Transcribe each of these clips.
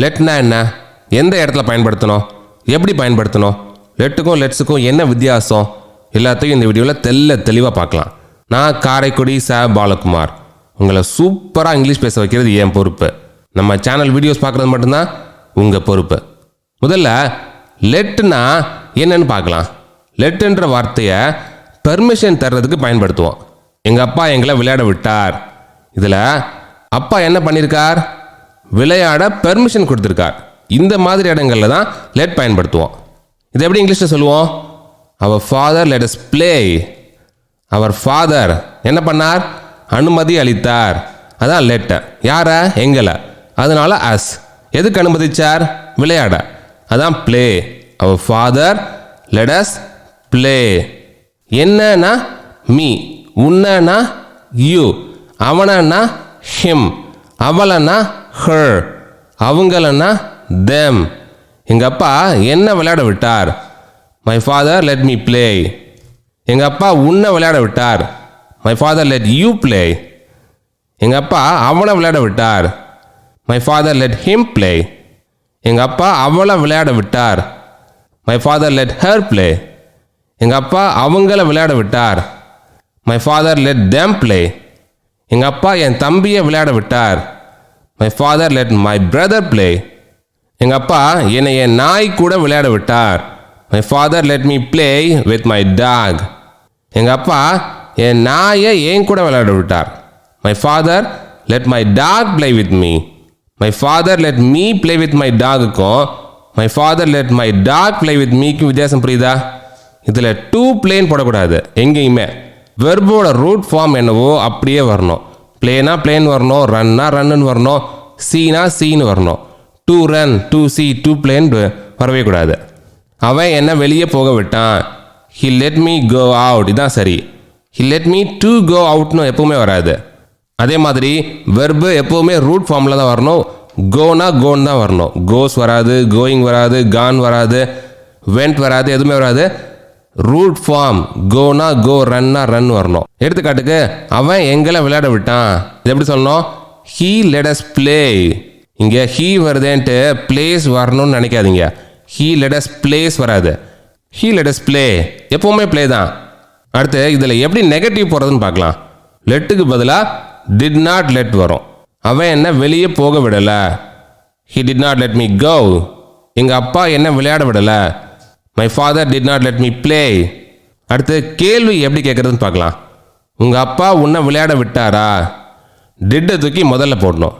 லெட்னா என்ன, எந்த இடத்துல பயன்படுத்தணும், எப்படி பயன்படுத்தணும், லெட்டுக்கும் லெட்ஸுக்கும் என்ன வித்தியாசம், எல்லாத்தையும் இந்த வீடியோவில் தெளிவாக பார்க்கலாம். நான் காரைக்குடி பாலகுமார். உங்களை சூப்பராக இங்கிலீஷ் பேச வைக்கிறது என் பொறுப்பு. நம்ம சேனல் வீடியோஸ் பார்க்குறது மட்டும்தான் உங்கள் பொறுப்பு. முதல்ல லெட்டுனா என்னன்னு பார்க்கலாம். லெட்டுன்ற வார்த்தையை பெர்மிஷன் தர்றதுக்கு பயன்படுத்துவோம். எங்கள் அப்பா எங்களை விளையாட விட்டார். இதில் அப்பா என்ன பண்ணியிருக்கார், விளையாட பெர்மிஷன் கொடுத்துருக்கார். இந்த மாதிரி இடங்களில் தான் லெட் பயன்படுத்துவோம். இது எப்படி இங்கிலீஷில் சொல்லுவோம்? அவர் ஃபாதர் லெட் அஸ் ப்ளே. அவர் ஃபாதர் என்ன பண்ணார், அனுமதி அளித்தார். அதான் லெட்டர். யாரை, எங்களை. அதனால அஸ். எதுக்கு அனுமதிச்சார், விளையாட. அதான் ப்ளே. அவர் ஃபாதர் லெட் அஸ் ப்ளே. என்னன்னா மீ, உன்னனா யூ, அவனா ஹிம், அவளனா ஹர், அவங்களனா தெம். எங்கள் அப்பா என்ன விளையாட விட்டார், my father let me play. எங்கள் அப்பா உன்னை விளையாட விட்டார், my father let you play. எங்கள் அப்பா அவனை விளையாட விட்டார், my father let him play. எங்கள் அப்பா அவளை விளையாட விட்டார், my father let her play. எங்கள் அப்பா அவங்கள விளையாட விட்டார், my father let them play. எங்கள் அப்பா என் தம்பியை விளையாட விட்டார், my father let my brother play. எங்கள் அப்பா என்னை என் நாய் கூட விளையாட விட்டார், my father let me play with my dog. எங்கள் அப்பா என் நாயை என் கூட விளையாட விட்டார், my father let my dog play with me. My father let me play with my டாகுக்கும் my father let my dog play with மீக்கும் வித்தியாசம் புரியுதா? இதில் டூ பிளேன் போடக்கூடாது. எங்கேயுமே வெர்போட ரூட் ஃபார்ம் என்னவோ அப்படியே வரணும். பிளேனா பிளேன் வரணும், ரன்னா ரன்னு வரணும், சீனா சீன்னு வரணும். To run, to see, to பிளேன் வரவே கூடாது. அவன் என்ன வெளியே போக விட்டான், he let me go out. இதான் சரி. He let me to go அவுட்னு எப்பவுமே வராது. அதே மாதிரி வெர்பு எப்போவுமே ரூட் ஃபார்மில் தான் வரணும். கோனா கோன்னு தான் வரணும். கோஸ் வராது, கோயிங் வராது, கான் வராது, வெண்ட் வராது, எதுவுமே வராது. ரூட் ஃபார்ம் கோனா கோ, ரன்னா ரன் வரணும். எடுத்துக்காட்டுக்கு அவன் எங்களை விளையாட விட்டான். இது எப்படி சொல்லணும், ஹீ லெட் அஸ் ப்ளே. இங்கே ஹீ வருதேன்ட்டு பிளேஸ் வரணும்னு நினைக்காதீங்க. ஹீ லெட் அஸ் பிளேஸ் வராது. ஹீ லெட் அஸ் ப்ளே எப்போவுமே ப்ளே தான். அடுத்து இதில் எப்படி நெகட்டிவ் போகிறதுன்னு பார்க்கலாம். லெட்டுக்கு பதிலாக டிட் நாட் லெட் வரும். அவன் என்ன வெளியே போக விடலை, he did not let me go. எங்கள் அப்பா என்ன விளையாட விடலை, my father did not let me play. அடுத்து கேள்வி எப்படி கேட்குறதுன்னு பார்க்கலாம். உங்கள் அப்பா உன்னை விளையாட விட்டாரா, டிட்டை தூக்கி முதல்ல போடணும்.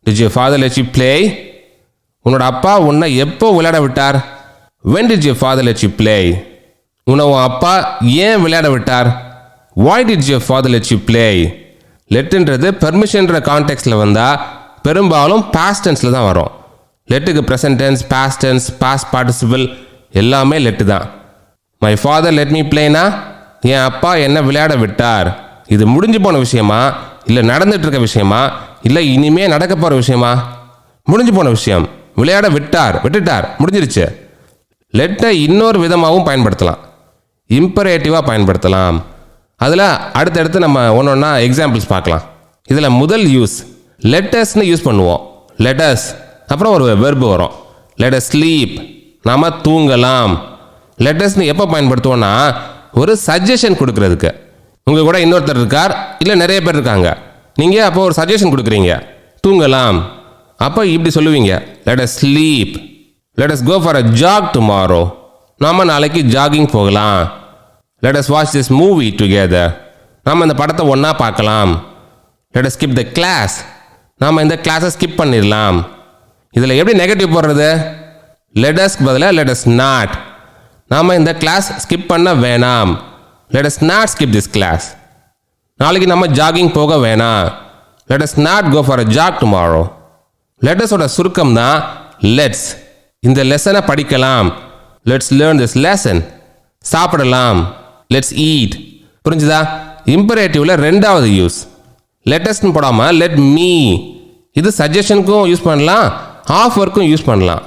Did your father let you play. உன்னோட அப்பா உன்னை எப்போ விளையாட விட்டார், when did your father let you play. உன் அப்பா ஏன் விளையாட விட்டார், why did your father let you play. லெட்டுன்றது பெர்மிஷன்ற கான்டெக்ஸ்டில் வந்தால் பெரும்பாலும் பாஸ்ட் டென்ஸில் தான் வரும். லெட்டுக்கு present tense, past tense, past participle எல்லாமே லெட்டு தான். மை ஃபாதர் லெட் மீ ப்ளேனா என் அப்பா என்ன விளையாட விட்டார். இது முடிஞ்சு போன விஷயமா, இல்லை நடந்துட்டு இருக்க விஷயமா, இல்லை இனிமே நடக்க போகிற விஷயமா? முடிஞ்சு போன விஷயம். விளையாட விட்டார், விட்டுட்டார், முடிஞ்சிருச்சு. லெட்டை இன்னொரு விதமாகவும் பயன்படுத்தலாம். இம்பரேட்டிவாக பயன்படுத்தலாம். அதில் அடுத்தடுத்து நம்ம ஒன்று ஒன்றா எக்ஸாம்பிள்ஸ் பார்க்கலாம். இதில் முதல் யூஸ் லெட்டஸ்ன்னு யூஸ் பண்ணுவோம். லெட்டஸ் அப்புறம் ஒரு வெர்பு வரும். லெட்டஸ் ஸ்லீப், நாம் தூங்கலாம். லெட்டஸ்ன்னு எப்போ பயன்படுத்துவோன்னா ஒரு சஜஷன் கொடுக்கறதுக்கு. உங்கள் கூட இன்னொருத்தர் இருக்கார், இல்லை நிறைய பேர் இருக்காங்க. நீங்கள் அப்போ ஒரு சஜஷன் கொடுக்குறீங்க, தூங்கலாம். அப்போ இப்படி சொல்லுவீங்க, let's sleep. Let's go for a jog tomorrow. நாம் நாளைக்கு ஜாகிங் போகலாம். Let's watch this movie together. நாம் இந்த படத்தை ஒன்றா பார்க்கலாம். Let's skip the class. நாம் இந்த கிளாஸை ஸ்கிப் பண்ணிடலாம். இதில் எப்படி நெகட்டிவ் போடுறது, லெட்டஸ்க்கு பதிலாக லெட்டஸ் நாட். நாம் இந்த கிளாஸ் ஸ்கிப் பண்ண வேணாம். Let us not skip this class. நாளைக்கு நம்ம ஜாகிங் போக வேணாம். Let us not go for a jog tomorrow. லெட்டஸோட சுருக்கம் தான் லெட்ஸ். இந்த லெசனை படிக்கலாம். Let's learn this lesson. சாப்பிடலாம். Let's eat. புரிஞ்சுதா? இம்பரேட்டிவ்ல ரெண்டாவது யூஸ் லெட்டஸ்ன்னு போடாமல் லெட் மீ. இது சஜஷனுக்கும் யூஸ் பண்ணலாம், ஆஃபருக்கும் யூஸ் பண்ணலாம்.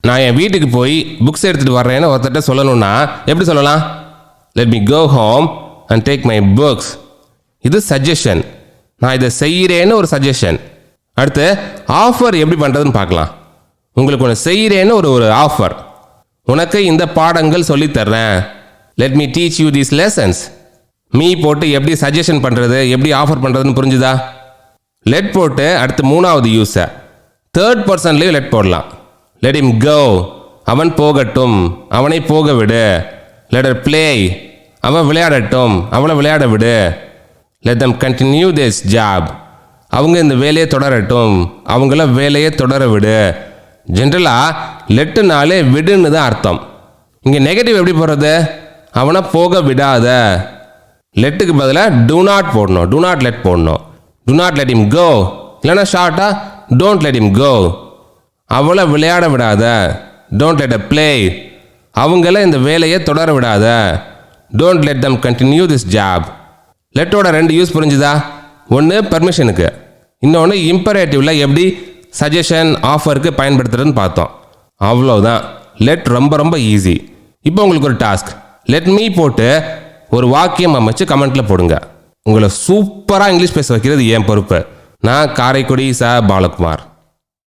நான் என் வீட்டுக்கு போய் புக்ஸ் எடுத்துகிட்டு வர்றேன்னு ஒருத்தட்ட சொல்லணும்னா எப்படி சொல்லலாம், let me go home and take my books. இது சஜஷன். நான் இதை செய்கிறேன்னு ஒரு சஜஷன். அடுத்து ஆஃபர் எப்படி பண்ணுறதுன்னு பார்க்கலாம். உங்களுக்கு ஒன்று செய்கிறேன்னு ஒரு ஆஃபர். உனக்கு இந்த பாடங்கள் சொல்லித்தர்றேன். Let me teach you these lessons. Me போட்டு எப்படி சஜஷன் பண்ணுறது, எப்படி ஆஃபர் பண்ணுறதுன்னு புரிஞ்சுதா? லெட் போட்டு அடுத்து மூணாவது யூஸை தேர்ட் பர்சன்லேயும் லெட் போடலாம். லெட் இம் கோ, அவன் போகட்டும், அவனை போக விடு. லெட் ஹர் ப்ளே, அவன் விளையாடட்டும், அவளை விளையாட விடு. Let them continue this job, அவங்க இந்த வேலையை தொடரட்டும், அவங்கள வேலையை தொடர விடு. ஜென்ரலாக லெட்டுனாலே விடுன்னு தான் அர்த்தம். இங்கே நெகட்டிவ் எப்படி போடுறது? அவனை போக விடாத. லெட்டுக்கு பதிலாக do not போடணும், do not let போடணும். do not let him go, இல்லைனா ஷார்ட்டாக don't let him go. அவளை விளையாட விடாத, don't let her play, அவங்கள இந்த வேலையை தொடர விடாத, don't let them continue this job. லெட்டோட ரெண்டு யூஸ் புரிஞ்சுதா? ஒன்று பெர்மிஷனுக்கு, இன்னொன்று இம்பரேட்டிவில் எப்படி சஜஷன் ஆஃபருக்கு பயன்படுத்துறதுன்னு பார்த்தோம். அவ்வளோதான். லெட் ரொம்ப ரொம்ப ஈஸி. இப்போ உங்களுக்கு ஒரு டாஸ்க். லெட் மீ போட்டு ஒரு வாக்கியம் அமைச்சு கமெண்ட்டில் போடுங்க. உங்களை சூப்பராக இங்கிலீஷ் பேச வைக்கிறது என் பொறுப்பு. நான் காரைக்குடி ச. பாலகுமார்.